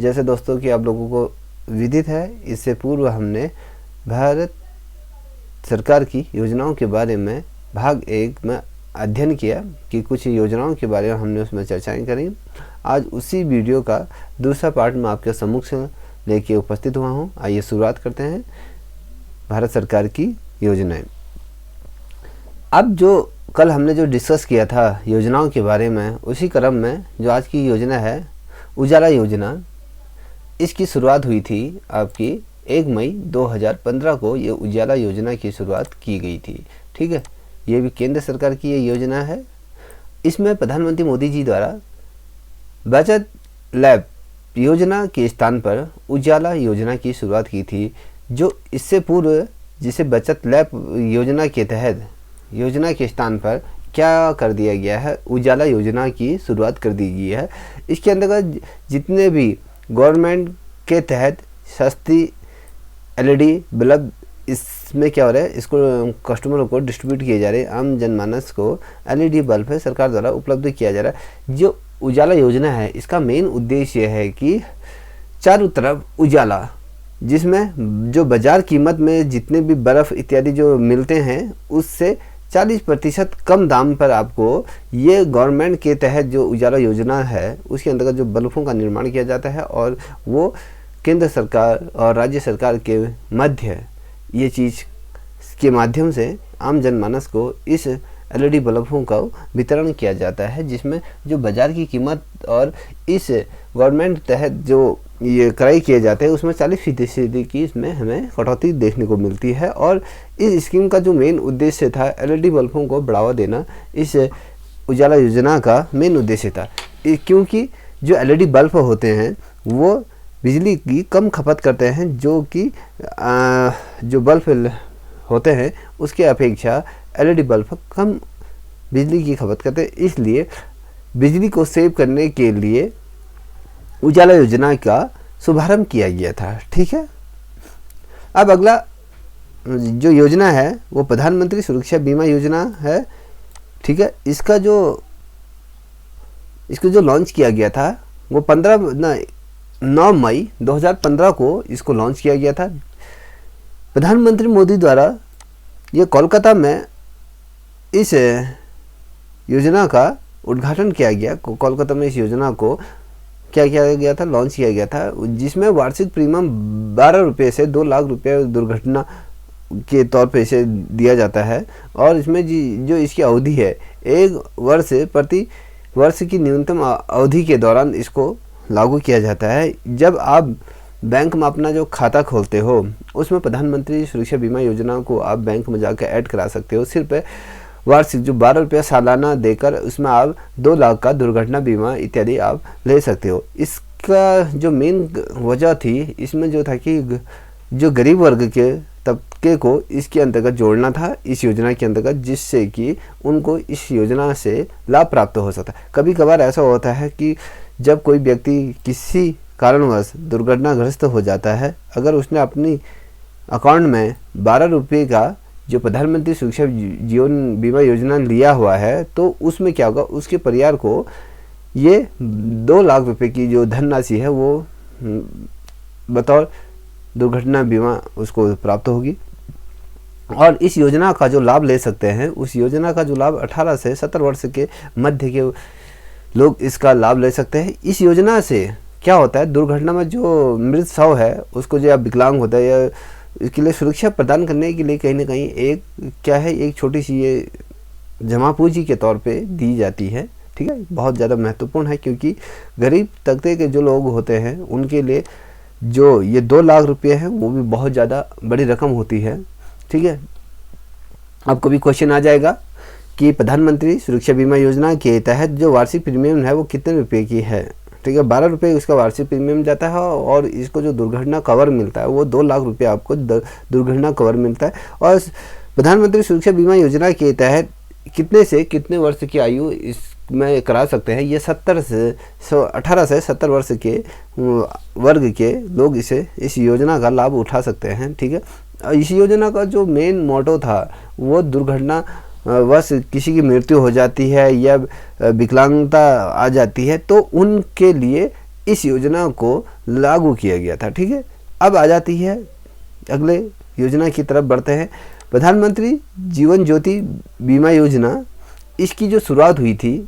जैसे दोस्तों कि आप लोगों को विदित है, इससे पूर्व हमने भारत सरकार की योजनाओं के बारे में भाग 1 में अध्ययन किया कि कुछ योजनाओं के बारे में हमने उसमें चर्चाएं करी। आज उसी वीडियो का दूसरा पार्ट में आपके सम्मुख से लेके उपस्थित हुआ हूं। आइए शुरुआत करते हैं भारत सरकार की योजनाएं। अब जो कल हमने जो डिस्कस किया था योजनाओं के बारे में, उसी क्रम में जो आज की योजना है उजाला योजना, इसकी शुरुआत हुई थी आपकी 1 मई 2015 को। ये उजाला योजना की शुरुआत की गई थी। ठीक है, ये भी केंद्र सरकार की ये योजना है। इसमें प्रधानमंत्री मोदी जी द्वारा बचत लैब योजना के स्थान पर उजाला योजना की शुरुआत की थी, जो इससे पूर्व जिसे बचत लैब योजना के तहत योजना के स्थान पर क्या कर दिया गया है, उजाला योजना की शुरुआत कर दी गई है। इसके अंतर्गत जितने भी गवर्नमेंट के तहत सस्ती एलईडी बल्ब इसमें क्या हो रहा है, इसको कस्टमरों को डिस्ट्रीब्यूट किए जा रहे हैं। आम जनमानस को एलईडी बल्ब है सरकार द्वारा उपलब्ध किया जा रहा है। जो उजाला योजना है इसका मेन उद्देश्य है कि चारों तरफ उजाला, जिसमें जो बाजार कीमत में जितने भी बर्फ़ इत्यादि जो मिलते हैं उससे 40% कम दाम पर आपको ये गवर्नमेंट के तहत जो उजाला योजना है उसके अंतर्गत जो बल्बों का निर्माण किया जाता है, और वो केंद्र सरकार और राज्य सरकार के मध्य ये चीज़ के माध्यम से आम जनमानस को इस एलईडी बल्बों का वितरण किया जाता है, जिसमें जो बाज़ार की कीमत और इस गवर्नमेंट तहत जो ये क्रय किए जाते हैं उसमें 40% की इसमें हमें कटौती देखने को मिलती है। और इस स्कीम का जो मेन उद्देश्य था एलईडी बल्बों को बढ़ावा देना, इस उजाला योजना का मेन उद्देश्य था। क्योंकि जो एलईडी बल्ब होते हैं वो बिजली की कम खपत करते हैं, जो कि जो बल्ब होते हैं उसके अपेक्षा एलईडी बल्ब कम बिजली की खपत करते हैं। इसलिए बिजली को सेव करने के लिए उजाला योजना का शुभारंभ किया गया था। ठीक है, अब अगला जो योजना है वो प्रधानमंत्री सुरक्षा बीमा योजना है। ठीक है, इसको जो लॉन्च किया गया था वो 9 मई 2015 को इसको लॉन्च किया गया था। प्रधानमंत्री मोदी द्वारा ये कोलकाता में इस योजना का उद्घाटन किया गया। कोलकाता में इस योजना को क्या किया गया था, लॉन्च किया गया था, जिसमें वार्षिक प्रीमियम 12 रुपये से 2 लाख रुपये दुर्घटना के तौर पे इसे दिया जाता है। और इसमें जो इसकी अवधि है 1 वर्ष प्रति वर्ष की न्यूनतम अवधि के दौरान इसको लागू किया जाता है। जब आप बैंक में अपना जो खाता खोलते हो उसमें प्रधानमंत्री सुरक्षा बीमा योजना को आप बैंक में जाकर ऐड करा सकते हो। सिर्फ वार्षिक जो 12 रुपया सालाना देकर उसमें आप 2 लाख का दुर्घटना बीमा इत्यादि आप ले सकते हो। इसका जो मेन वजह थी इसमें जो था कि जो गरीब वर्ग के तबके को इसके अंतर्गत जोड़ना था इस योजना के अंतर्गत, जिससे कि उनको इस योजना से लाभ प्राप्त हो सकता है। कभी कभार ऐसा होता है कि जब कोई व्यक्ति किसी कारणवश दुर्घटनाग्रस्त हो जाता है, अगर उसने अपनी अकाउंट में 12 रुपये का जो प्रधानमंत्री सुरक्षा जीवन बीमा योजना लिया हुआ है, तो उसमें क्या होगा, उसके परिवार को ये 2 लाख रुपए की जो धनराशि है वो बतौर दुर्घटना बीमा उसको प्राप्त होगी। और इस योजना का जो लाभ ले सकते हैं, उस योजना का जो लाभ 18 से 70 वर्ष के मध्य के लोग इसका लाभ ले सकते हैं। इस योजना से क्या होता है, दुर्घटना में जो मृत शव है उसको जो विकलांग होता है या इसके लिए सुरक्षा प्रदान करने के लिए कहीं ना कहीं एक छोटी सी ये जमा पूंजी के तौर पे दी जाती है। ठीक है, बहुत ज़्यादा महत्वपूर्ण है, क्योंकि गरीब तबके के जो लोग होते हैं उनके लिए जो ये 2 लाख रुपये है वो भी बहुत ज़्यादा बड़ी रकम होती है। ठीक है, आपको भी क्वेश्चन आ जाएगा कि प्रधानमंत्री सुरक्षा बीमा योजना के तहत जो वार्षिक प्रीमियम है वो कितने रुपए की है। ठीक है, 12 रुपये उसका वार्षिक प्रीमियम जाता है, और इसको जो दुर्घटना कवर मिलता है वो 2 लाख रुपये आपको दुर्घटना कवर मिलता है। और प्रधानमंत्री सुरक्षा बीमा योजना के तहत कितने से कितने वर्ष की आयु इसमें करा सकते हैं, ये 18 से 70 वर्ष के वर्ग के लोग इस योजना का लाभ उठा सकते हैं। ठीक है, इस योजना का जो मेन मोटो था वो दुर्घटना वश किसी की मृत्यु हो जाती है या विकलांगता आ जाती है तो उनके लिए इस योजना को लागू किया गया था। ठीक है, अब आ जाती है अगले योजना की तरफ बढ़ते हैं। प्रधानमंत्री जीवन ज्योति बीमा योजना, इसकी जो शुरुआत हुई थी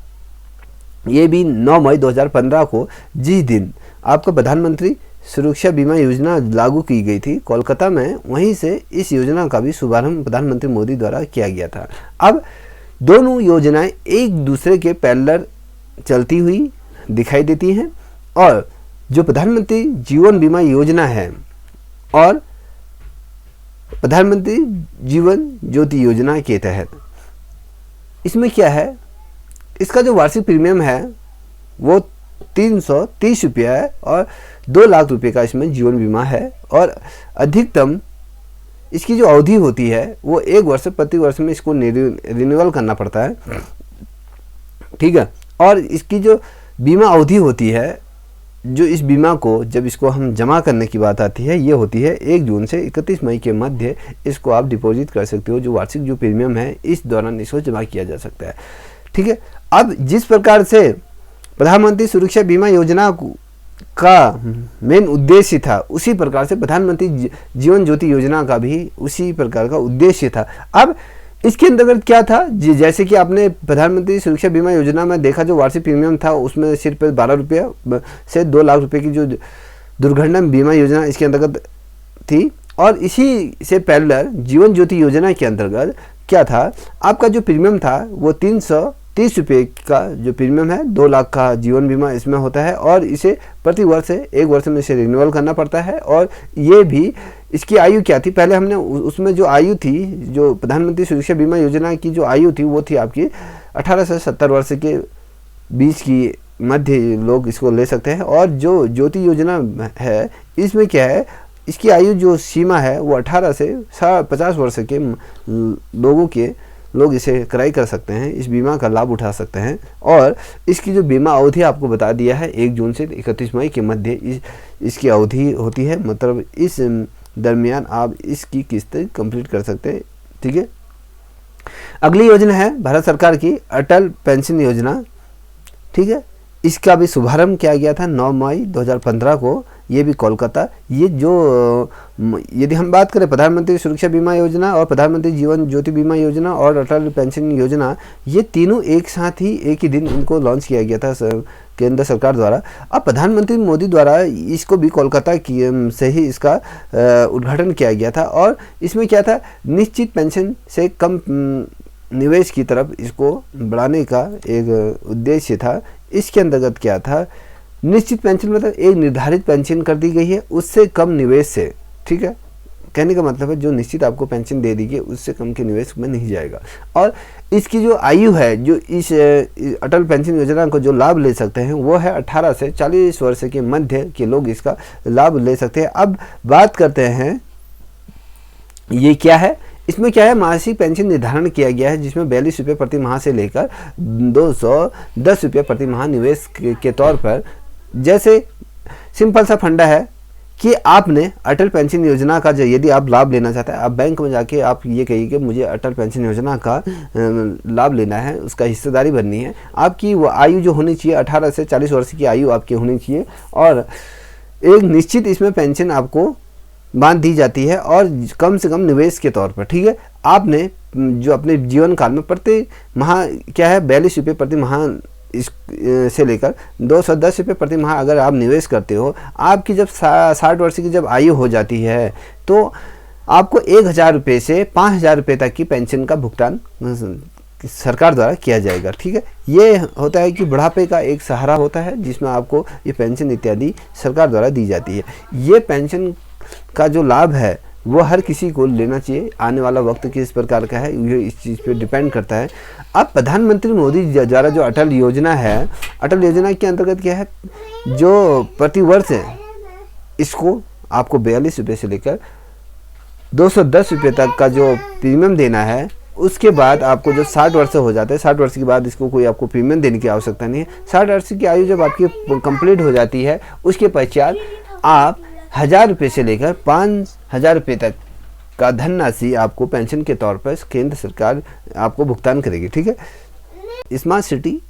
ये भी 9 मई 2015 को, जिस दिन आपका प्रधानमंत्री सुरक्षा बीमा योजना लागू की गई थी कोलकाता में, वहीं से इस योजना का भी शुभारंभ प्रधानमंत्री मोदी द्वारा किया गया था। अब दोनों योजनाएं एक दूसरे के पैरेलल चलती हुई दिखाई देती हैं, और जो प्रधानमंत्री जीवन बीमा योजना है और प्रधानमंत्री जीवन ज्योति योजना के तहत इसमें क्या है, इसका जो वार्षिक प्रीमियम है वो 330 रुपया है और 2 लाख रुपए का इसमें जीवन बीमा है, और अधिकतम इसकी जो अवधि होती है वो 1 वर्ष, प्रति वर्ष में इसको रिन्यूअल करना पड़ता है। ठीक है, और इसकी जो बीमा अवधि होती है, जो इस बीमा को जब इसको हम जमा करने की बात आती है, ये होती है 1 जून से 31 मई के मध्य इसको आप डिपॉजिट कर सकते हो। जो वार्षिक जो प्रीमियम है इस दौरान इसको जमा किया जा सकता है। ठीक है, अब जिस प्रकार से प्रधानमंत्री सुरक्षा बीमा योजना का मेन उद्देश्य था, उसी प्रकार से प्रधानमंत्री जीवन ज्योति योजना का भी उसी प्रकार का उद्देश्य था। अब इसके अंतर्गत क्या था, जैसे कि आपने प्रधानमंत्री सुरक्षा बीमा योजना में देखा, जो वार्षिक प्रीमियम था उसमें सिर्फ 12 रुपया से 2 लाख रुपए की जो दुर्घटना बीमा योजना इसके अंतर्गत थी, और इसी से पैरेलल जीवन ज्योति योजना के अंतर्गत क्या था, आपका जो प्रीमियम था वो 330 रुपये का जो प्रीमियम है, 2 लाख का जीवन बीमा इसमें होता है, और इसे प्रति वर्ष 1 वर्ष में इसे रिन्यूअल करना पड़ता है। और ये भी इसकी आयु क्या थी, पहले हमने उसमें जो आयु थी, जो प्रधानमंत्री सुरक्षा बीमा योजना की जो आयु थी वो थी आपकी 18 से 70 वर्ष के बीच की मध्य लोग इसको ले सकते हैं। और जो ज्योति योजना है इसमें क्या है, इसकी आयु जो सीमा है वो 18 से 50 वर्ष के लोग इसे क्रय कर सकते हैं, इस बीमा का लाभ उठा सकते हैं। और इसकी जो बीमा अवधि आपको बता दिया है 1 जून से 31 मई के मध्य इसकी अवधि होती है, मतलब इस दरमियान आप इसकी किस्त कंप्लीट कर सकते हैं। ठीक है, अगली योजना है भारत सरकार की अटल पेंशन योजना। ठीक है, इसका भी शुभारंभ किया गया था 9 मई 2015 को, ये भी कोलकाता। ये जो यदि हम बात करें प्रधानमंत्री सुरक्षा बीमा योजना और प्रधानमंत्री जीवन ज्योति बीमा योजना और अटल पेंशन योजना, ये तीनों एक साथ ही एक ही दिन इनको लॉन्च किया गया था केंद्र सरकार द्वारा। अब प्रधानमंत्री मोदी द्वारा इसको भी कोलकाता की से ही इसका उद्घाटन किया गया था। और इसमें क्या था, निश्चित पेंशन से कम निवेश की तरफ इसको बढ़ाने का एक उद्देश्य था। इसके अंतर्गत क्या था, निश्चित पेंशन मतलब एक निर्धारित पेंशन कर दी गई है, उससे कम निवेश से। ठीक है, कहने का मतलब है जो निश्चित आपको पेंशन दे दी गई उससे कम के निवेश में नहीं जाएगा। और इसकी जो आयु है, जो इस अटल पेंशन योजना को जो लाभ ले सकते हैं वो है 18 से 40 वर्ष के मध्य के लोग इसका लाभ ले सकते हैं। अब बात करते हैं ये क्या है, इसमें क्या है, मासिक पेंशन निर्धारण किया गया है, जिसमें 42 रुपये प्रति माह से लेकर 210 रुपये प्रति माह निवेश के तौर पर। जैसे सिंपल सा फंडा है कि आपने अटल पेंशन योजना का जो यदि आप लाभ लेना चाहते हैं, आप बैंक में जाके आप ये कहिए कि मुझे अटल पेंशन योजना का लाभ लेना है, उसका हिस्सेदारी बननी है। आपकी वो आयु जो होनी चाहिए 18 से 40 वर्ष की आयु आपकी होनी चाहिए, और एक निश्चित इसमें पेंशन आपको बांध दी जाती है, और कम से कम निवेश के तौर पर। ठीक है, आपने जो अपने जीवन काल में प्रति माह क्या है 42 रुपये प्रति माह इस से लेकर 210 रुपये प्रति माह अगर आप निवेश करते हो, आपकी जब 60 वर्ष की जब आयु हो जाती है तो आपको 1000 रुपये से 5000 रुपये तक की पेंशन का भुगतान सरकार द्वारा किया जाएगा। ठीक है, ये होता है कि बुढ़ापे का एक सहारा होता है, जिसमें आपको ये पेंशन इत्यादि सरकार द्वारा दी जाती है। ये पेंशन का जो लाभ है वो हर किसी को लेना चाहिए। आने वाला वक्त किस प्रकार का है ये इस चीज़ पे डिपेंड करता है। अब प्रधानमंत्री मोदी द्वारा जो अटल योजना है, अटल योजना के अंतर्गत क्या है, जो प्रति वर्ष इसको आपको 42 रुपये से लेकर 210 रुपये तक का जो प्रीमियम देना है। उसके बाद आपको जब 60 वर्ष हो जाते हैं, 60 वर्ष के बाद इसको कोई आपको प्रीमियम देने की आवश्यकता नहीं है। 60 वर्ष की आयु जब आपकी कंप्लीट हो जाती है, उसके पश्चात आप 1000 रुपये से लेकर 5000 रुपये तक का धनराशि आपको पेंशन के तौर पर केंद्र सरकार आपको भुगतान करेगी। ठीक है, स्मार्ट सिटी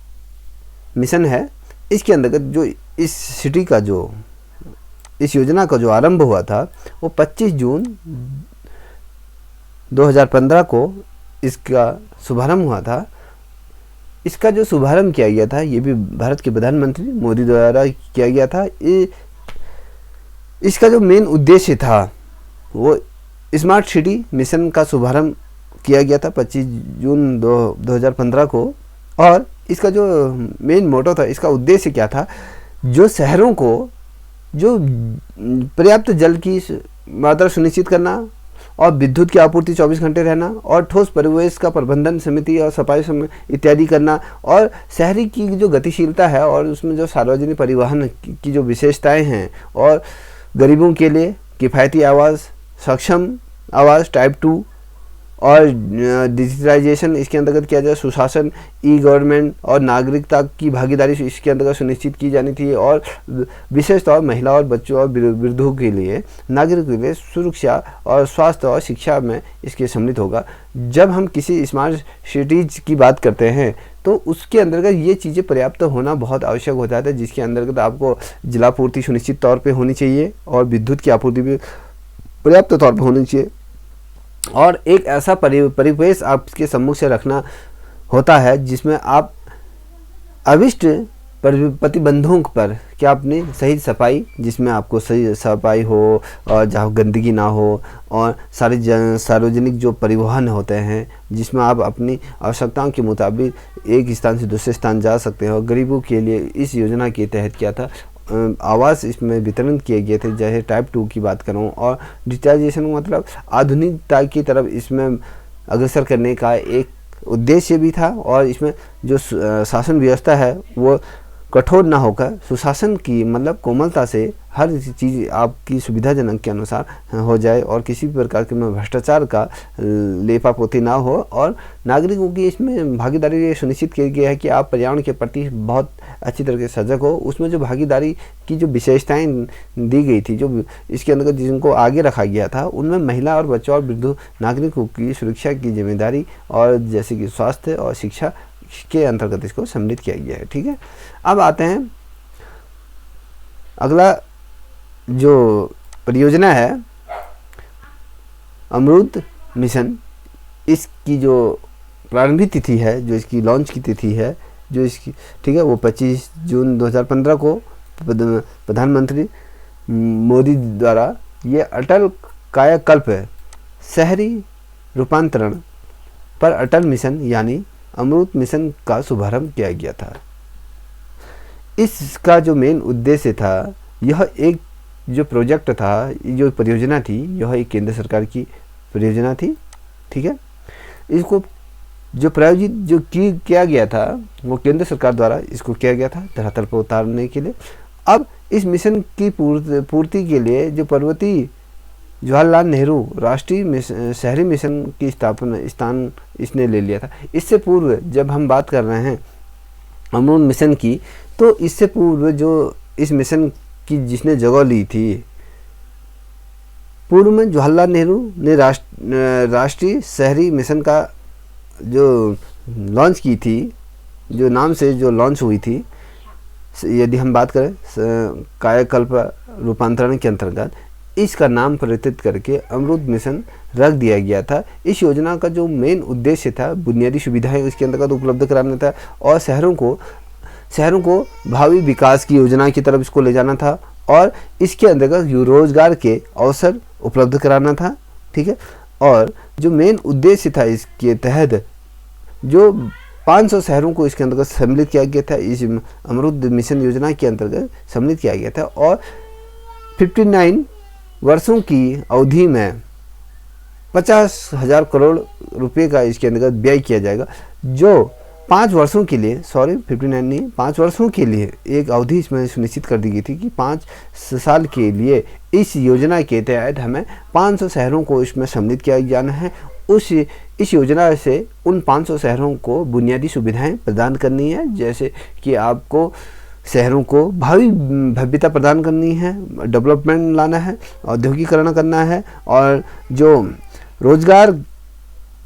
मिशन है, इसके अंतर्गत जो इस सिटी का जो इस योजना का जो आरंभ हुआ था वो 25 जून 2015 को इसका शुभारंभ हुआ था। इसका जो शुभारंभ किया गया था ये भी भारत के प्रधानमंत्री मोदी द्वारा किया गया था। इसका जो मेन उद्देश्य था वो स्मार्ट सिटी मिशन का शुभारंभ किया गया था 25 जून 2015 को। और इसका जो मेन मोटो था, इसका उद्देश्य क्या था, जो शहरों को जो पर्याप्त जल की मात्रा सुनिश्चित करना और विद्युत की आपूर्ति 24 घंटे रहना और ठोस परिवेश का प्रबंधन समिति और सफाई इत्यादि करना और शहरी की जो गतिशीलता है और उसमें जो सार्वजनिक परिवहन की जो विशेषताएं हैं और गरीबों के लिए किफ़ायती आवास, सक्षम आवास टाइप 2 और डिजिटलाइजेशन इसके अंतर्गत किया जाए, सुशासन, ई गवर्नमेंट और नागरिकता की भागीदारी इसके अंतर्गत सुनिश्चित की जानी थी और विशेष तौर महिला और बच्चों और वृद्धों के लिए, नागरिकों के लिए सुरक्षा और स्वास्थ्य और शिक्षा में इसके सम्मिलित होगा। जब हम किसी स्मार्ट सिटीज़ की बात करते हैं तो उसके अंतर्गत ये चीज़ें पर्याप्त होना बहुत आवश्यक हो जाता है, जिसके अंतर्गत आपको जलापूर्ति सुनिश्चित तौर पर होनी चाहिए और विद्युत की आपूर्ति भी पर्याप्त तौर पर होनी चाहिए और एक ऐसा परिवेश आपके सम्मुख से रखना होता है जिसमें आप अविष्ट प्रतिबंधों पर क्या अपनी सही सफाई, जिसमें आपको सही सफाई हो और जहाँ गंदगी ना हो और सार्वजनिक जो परिवहन होते हैं जिसमें आप अपनी आवश्यकताओं के मुताबिक एक स्थान से दूसरे स्थान जा सकते हो। गरीबों के लिए इस योजना के तहत क्या था, आवास इसमें वितरण किए गए थे, जैसे टाइप 2 की बात करूं। और डिजिटाइजेशन मतलब आधुनिकता की तरफ इसमें अग्रसर करने का एक उद्देश्य भी था और इसमें जो शासन व्यवस्था है वो कठोर ना होकर सुशासन की मतलब कोमलता से हर चीज़ आपकी सुविधाजनक के अनुसार हो जाए और किसी भी प्रकार के में भ्रष्टाचार का लेपापोती ना हो और नागरिकों की इसमें भागीदारी सुनिश्चित किया गया है कि आप पर्यावरण के प्रति बहुत अच्छी तरह से सजग हो। उसमें जो भागीदारी की जो विशेषताएं दी गई थी, जो इसके अंतर्गत जिनको आगे रखा गया था, उनमें महिला और बच्चों और वृद्ध नागरिकों की सुरक्षा की जिम्मेदारी और जैसे कि स्वास्थ्य और शिक्षा के अंतर्गत इसको सम्मिलित किया गया है। ठीक है, अब आते हैं अगला जो परियोजना है अमृत मिशन। इसकी जो प्रारंभिक तिथि है, जो इसकी लॉन्च की तिथि है, जो इसकी ठीक है वो 25 जून 2015 को प्रधानमंत्री मोदी द्वारा ये अटल कायाकल्प शहरी रूपांतरण पर अटल मिशन यानी अमृत मिशन का शुभारंभ किया गया था। इसका जो मेन उद्देश्य था, यह एक जो प्रोजेक्ट था, जो परियोजना थी, यह एक केंद्र सरकार की परियोजना थी। ठीक है, इसको जो प्रायोजित जो किया गया था वो केंद्र सरकार द्वारा इसको किया गया था धरातल पर उतारने के लिए। अब इस मिशन की पूर्ति के लिए जो पर्वतीय जवाहरलाल नेहरू राष्ट्रीय शहरी मिशन की स्थान इसने ले लिया था। इससे पूर्व जब हम बात कर रहे हैं अमृत मिशन की, तो इससे पूर्व जो इस मिशन की जिसने जगह ली थी, पूर्व में जवाहरलाल नेहरू ने राष्ट्रीय शहरी मिशन का जो लॉन्च की थी, जो नाम से जो लॉन्च हुई थी, यदि हम बात करें कायाकल्प रूपांतरण के अंतर्गत, इसका नाम परिवर्तित करके अमृत मिशन रख दिया गया था। इस योजना का जो मेन उद्देश्य था, बुनियादी सुविधाएं इसके अंतर्गत उपलब्ध कराना था और शहरों को भावी विकास की योजना की तरफ इसको ले जाना था और इसके अंतर्गत रोजगार के अवसर उपलब्ध कराना था। ठीक है, और जो मेन उद्देश्य था इसके तहत जो 500 शहरों को इसके अंतर्गत सम्मिलित किया गया था, इस अमृत मिशन योजना के अंतर्गत सम्मिलित किया गया था और 59 वर्षों की अवधि में 50,000 करोड़ रुपए का इसके अंतर्गत व्यय किया जाएगा, जो 5 वर्षों के लिए 59 नहीं 5 वर्षों के लिए एक अवधि इसमें सुनिश्चित कर दी गई थी कि 5 साल के लिए इस योजना के तहत हमें 500 शहरों को इसमें सम्मिलित किया जाना है। इस योजना से उन 500 शहरों को बुनियादी सुविधाएं प्रदान करनी है, जैसे कि आपको शहरों को भावी भव्यता प्रदान करनी है, डेवलपमेंट लाना है, औद्योगिकरण करना है और जो रोजगार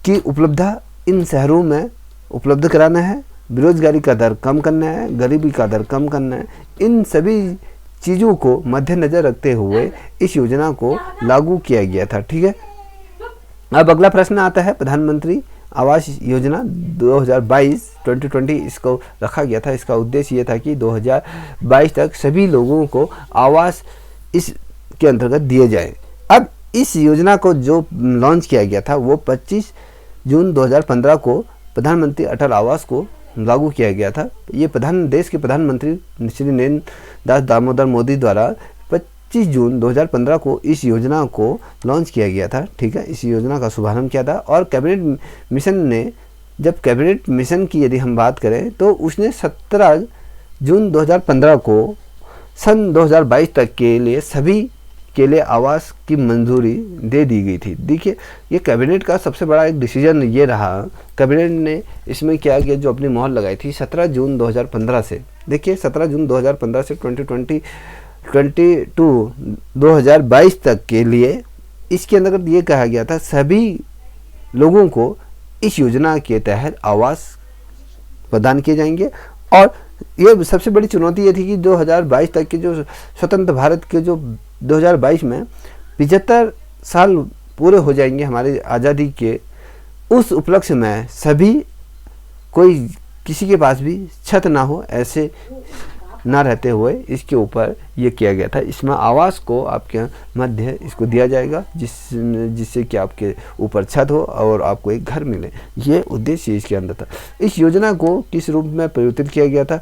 की उपलब्धता इन शहरों में उपलब्ध कराना है, बेरोजगारी का दर कम करना है, गरीबी का दर कम करना है। इन सभी चीज़ों को मद्देनज़र रखते हुए इस योजना को लागू किया गया था। ठीक है, अब अगला प्रश्न आता है, प्रधानमंत्री आवास योजना 2022 इसको रखा गया था। इसका उद्देश्य ये था कि 2022 तक सभी लोगों को आवास इसके अंतर्गत दिए जाए। अब इस योजना को जो लॉन्च किया गया था वो 25 जून 2015 को प्रधानमंत्री अटल आवास को लागू किया गया था। ये देश के प्रधानमंत्री श्री नरेंद्र दास दामोदर मोदी द्वारा 25 जून 2015 को इस योजना को लॉन्च किया गया था। ठीक है, इस योजना का शुभारंभ किया था। और कैबिनेट मिशन ने, जब कैबिनेट मिशन की यदि हम बात करें तो उसने 17 जून 2015 को सन 2022 तक के लिए सभी के लिए आवास की मंजूरी दे दी गई थी। देखिए, ये कैबिनेट का सबसे बड़ा एक डिसीजन ये रहा, कैबिनेट ने इसमें क्या किया, जो अपनी मोहर लगाई थी 17 जून 2015 से। देखिए, 17 जून 2015 से 2022 तक के लिए इसके अंतर्गत ये कहा गया था सभी लोगों को इस योजना के तहत आवास प्रदान किए जाएंगे। और ये सबसे बड़ी चुनौती ये थी कि 2022 तक के जो स्वतंत्र भारत के जो 2022 में 75 साल पूरे हो जाएंगे हमारी आज़ादी के, उस उपलक्ष्य में सभी किसी के पास भी छत ना हो, ऐसे ना रहते हुए इसके ऊपर ये किया गया था। इसमें आवास को आपके मध्य इसको दिया जाएगा जिससे कि आपके ऊपर छत हो और आपको एक घर मिले। ये उद्देश्य इसके अंदर था। इस योजना को किस रूप में परिवर्तित किया गया था?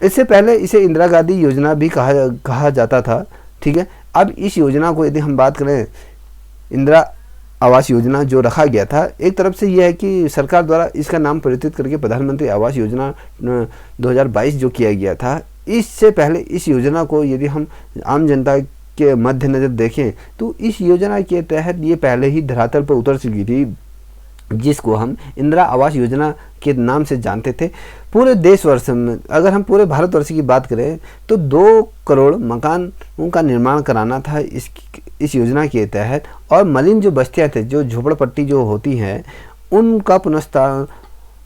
इससे पहले इसे इंदिरा गांधी योजना भी कहा जाता था। ठीक है, अब इस योजना को यदि हम बात करें, इंदिरा आवास योजना जो रखा गया था, एक तरफ से यह है कि सरकार द्वारा इसका नाम परिवर्तित करके प्रधानमंत्री आवास योजना 2022 जो किया गया था, इससे पहले इस योजना को यदि हम आम जनता के मद्देनजर देखें तो इस योजना के तहत ये पहले ही धरातल पर उतर चुकी थी, जिसको हम इंदिरा आवास योजना के नाम से जानते थे। पूरे देशवर्ष में, अगर हम पूरे भारतवर्ष की बात करें तो 2 करोड़ मकानों का निर्माण कराना था इस योजना के तहत। और मलिन जो बस्तियाँ थे, जो झोपड़पट्टी जो होती हैं, उनका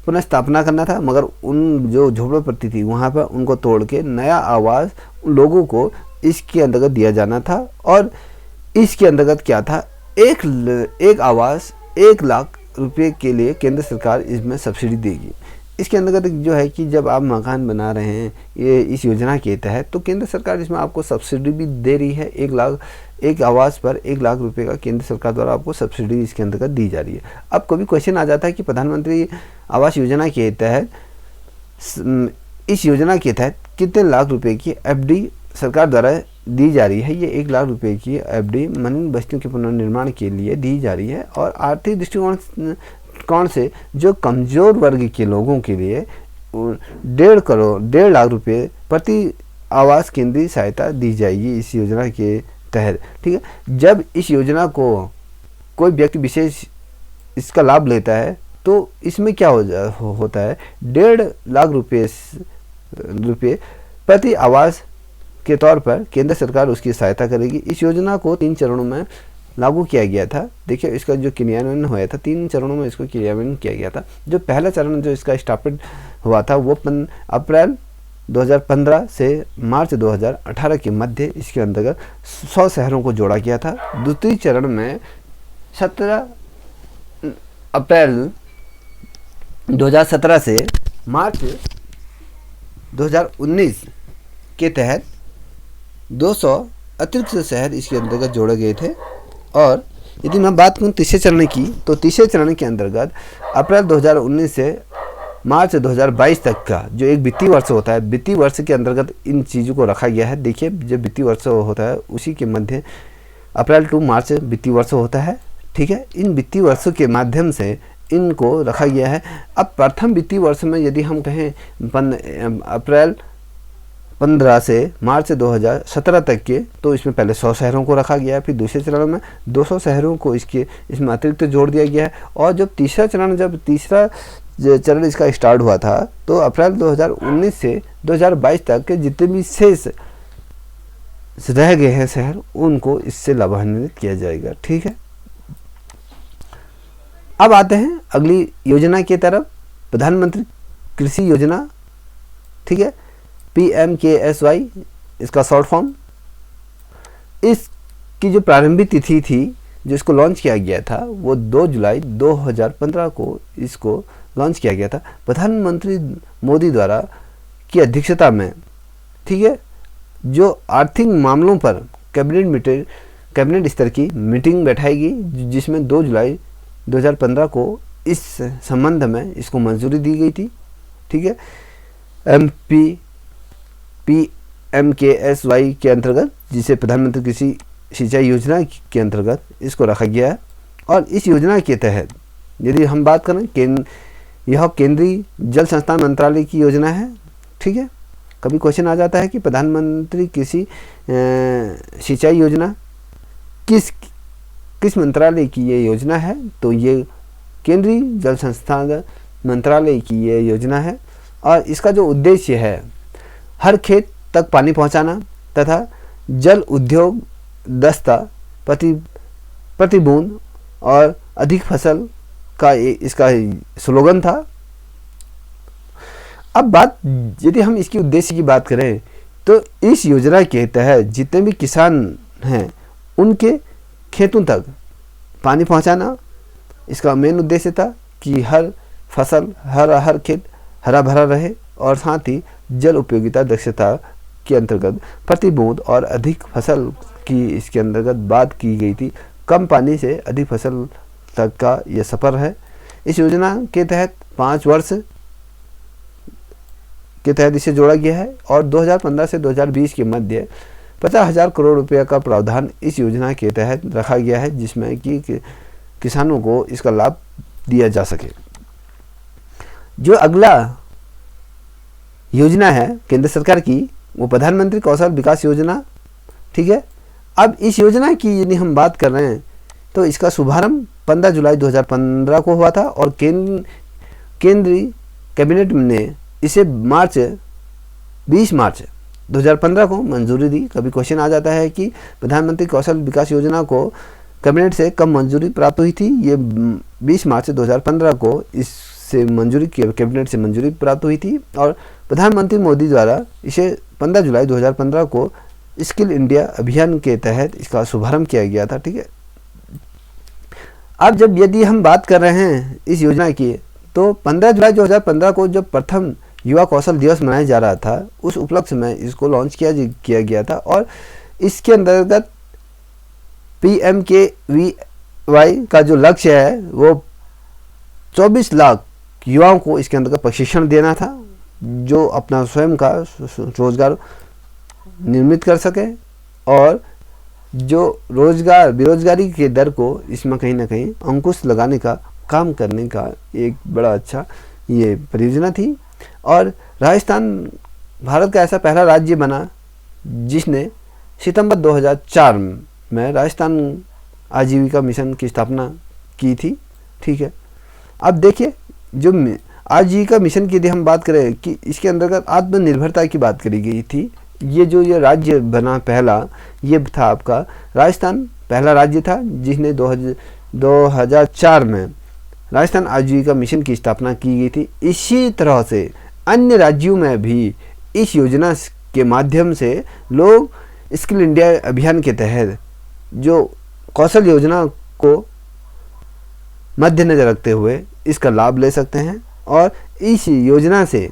पुनर्स्थापना करना था। मगर उन जो झोपड़पट्टी थी वहाँ पर उनको तोड़ के नया आवास लोगों को इसके अंतर्गत दिया जाना था। और इसके अंतर्गत क्या था, एक आवास 1 लाख रुपए के लिए केंद्र सरकार इसमें सब्सिडी देगी। इसके अंतर्गत जो है कि जब आप मकान बना रहे हैं ये इस योजना के तहत, तो केंद्र सरकार इसमें आपको सब्सिडी भी दे रही है। 1 आवास पर 1 लाख रुपए का केंद्र सरकार द्वारा आपको सब्सिडी इसके अंतर्गत दी जा रही है। अब कभी क्वेश्चन आ जाता है कि प्रधानमंत्री आवास योजना के तहत, इस योजना के तहत कितने लाख रुपए की एफडी सरकार द्वारा दी जा रही है? ये 1 लाख रुपए की एफडी मलिन बस्तियों के पुनर्निर्माण के लिए दी जा रही है। और आर्थिक दृष्टिकोण से जो कमज़ोर वर्ग के लोगों के लिए 1.5 लाख रुपए प्रति आवास केंद्रीय सहायता दी जाएगी इस योजना के तहत। ठीक है, जब इस योजना को कोई व्यक्ति विशेष इसका लाभ लेता है तो इसमें क्या होता है, 1.5 लाख रुपए प्रति आवास के तौर पर केंद्र सरकार उसकी सहायता करेगी। इस योजना को 3 चरणों में लागू किया गया था। देखिए, इसका जो क्रियान्वयन हुआ था 3 चरणों में इसको क्रियान्वयन किया गया था। जो पहला चरण जो इसका स्टार्ट हुआ था वो अप्रैल 2015 से मार्च 2018 के मध्य इसके अंतर्गत 100 शहरों को जोड़ा गया था। द्वितीय चरण में 17 अप्रैल 2017 से मार्च 2019 के तहत 200 अतिरिक्त शहर इसके अंतर्गत जोड़े गए थे। और यदि मैं बात करूँ तीसरे चरण की, तो तीसरे चरण के अंतर्गत अप्रैल 2019 से मार्च 2022 तक का जो एक वित्तीय वर्ष होता है, वित्तीय वर्ष के अंतर्गत इन चीज़ों को रखा गया है। देखिए, जब वित्तीय वर्ष होता है उसी के मध्य अप्रैल टू मार्च वित्तीय वर्ष होता है। ठीक है, इन वित्तीय वर्षों के माध्यम से इनको रखा गया है। अब प्रथम वित्तीय वर्ष में यदि हम कहें अप्रैल 15 से मार्च 2017 तक के, तो इसमें पहले 100 शहरों को रखा गया है। फिर दूसरे चरण में 200 शहरों को इसमें अतिरिक्त जोड़ दिया गया है। और जब तीसरा चरण इसका स्टार्ट हुआ था तो अप्रैल 2019 से 2022 तक के जितने भी शेष रह गए हैं शहर, उनको इससे लाभान्वित किया जाएगा। ठीक है, अब आते हैं अगली योजना की तरफ। प्रधानमंत्री कृषि योजना, ठीक है, PMKSY इसका शॉर्ट फॉर्म। इसकी जो प्रारंभिक तिथि थी जो इसको लॉन्च किया गया था वो 2 जुलाई 2015 को इसको लॉन्च किया गया था प्रधानमंत्री मोदी द्वारा की अध्यक्षता में, ठीक है। जो आर्थिक मामलों पर कैबिनेट स्तर की मीटिंग बैठाएगी जिसमें 2 जुलाई 2015 को इस संबंध में इसको मंजूरी दी गई थी, ठीक है। PMKSY के अंतर्गत, जिसे प्रधानमंत्री कृषि सिंचाई योजना के अंतर्गत इसको रखा गया है। और इस योजना के तहत यदि हम बात करें यह केंद्रीय जल संस्थान मंत्रालय की योजना है, ठीक है। कभी क्वेश्चन आ जाता है कि प्रधानमंत्री कृषि सिंचाई योजना किस मंत्रालय की ये योजना है, तो ये केंद्रीय जल संस्थान मंत्रालय की ये योजना है। और इसका जो उद्देश्य है हर खेत तक पानी पहुंचाना तथा जल उद्योग दस्ता प्रति बूंद और अधिक फसल का इसका स्लोगन था। अब बात यदि हम इसकी उद्देश्य की बात करें तो इस योजना के तहत जितने भी किसान हैं उनके खेतों तक पानी पहुंचाना इसका मेन उद्देश्य था कि हर फसल हर खेत हरा भरा रहे और साथ ही जल उपयोगिता दक्षता के अंतर्गत प्रति बूंद और अधिक फसल की इसके अंतर्गत बात की गई थी। कम पानी से अधिक फसल तक का यह सफ़र है। इस योजना के तहत 5 वर्ष के तहत इसे जोड़ा गया है और 2015 से 2020 के मध्य 50,000 करोड़ रुपये का प्रावधान इस योजना के तहत रखा गया है जिसमें कि किसानों को इसका लाभ दिया जा सके। जो अगला योजना है केंद्र सरकार की वो प्रधानमंत्री कौशल विकास योजना, ठीक है। अब इस योजना की यदि हम बात कर रहे हैं तो इसका शुभारंभ 15 जुलाई 2015 को हुआ था और केंद्रीय कैबिनेट ने इसे 20 मार्च 2015 को मंजूरी दी। कभी क्वेश्चन आ जाता है कि प्रधानमंत्री कौशल विकास योजना को कैबिनेट से कब मंजूरी प्राप्त हुई थी। ये 20 मार्च 2015 को इससे मंजूरी कैबिनेट से मंजूरी प्राप्त हुई थी और प्रधानमंत्री मोदी द्वारा इसे 15 जुलाई 2015 को स्किल इंडिया अभियान के तहत इसका शुभारंभ किया गया था, ठीक है। अब जब यदि हम बात कर रहे हैं इस योजना की तो 15 जुलाई 2015 को जब प्रथम युवा कौशल दिवस मनाया जा रहा था उस उपलक्ष्य में इसको लॉन्च किया गया था और इसके अंतर्गत PMKVY का जो लक्ष्य है वो 24 लाख युवाओं को इसके अंतर्गत प्रशिक्षण देना था जो अपना स्वयं का रोजगार निर्मित कर सके और जो बेरोजगारी के दर को इसमें कहीं ना कहीं अंकुश लगाने का काम करने का एक बड़ा अच्छा ये परियोजना थी। और राजस्थान भारत का ऐसा पहला राज्य बना जिसने सितंबर 2004 में राजस्थान आजीविका मिशन की स्थापना की थी, ठीक है। अब देखिए जो आजीविका मिशन की यदि हम बात करें कि इसके अंतर्गत आत्मनिर्भरता की बात करी गई थी। ये राज्य बना पहला ये था आपका राजस्थान पहला राज्य था जिसने 2004 में राजस्थान आजीविका मिशन की स्थापना की गई थी। इसी तरह से अन्य राज्यों में भी इस योजना के माध्यम से लोग स्किल इंडिया अभियान के तहत जो कौशल योजना को मद्देनजर रखते हुए इसका लाभ ले सकते हैं और इस योजना से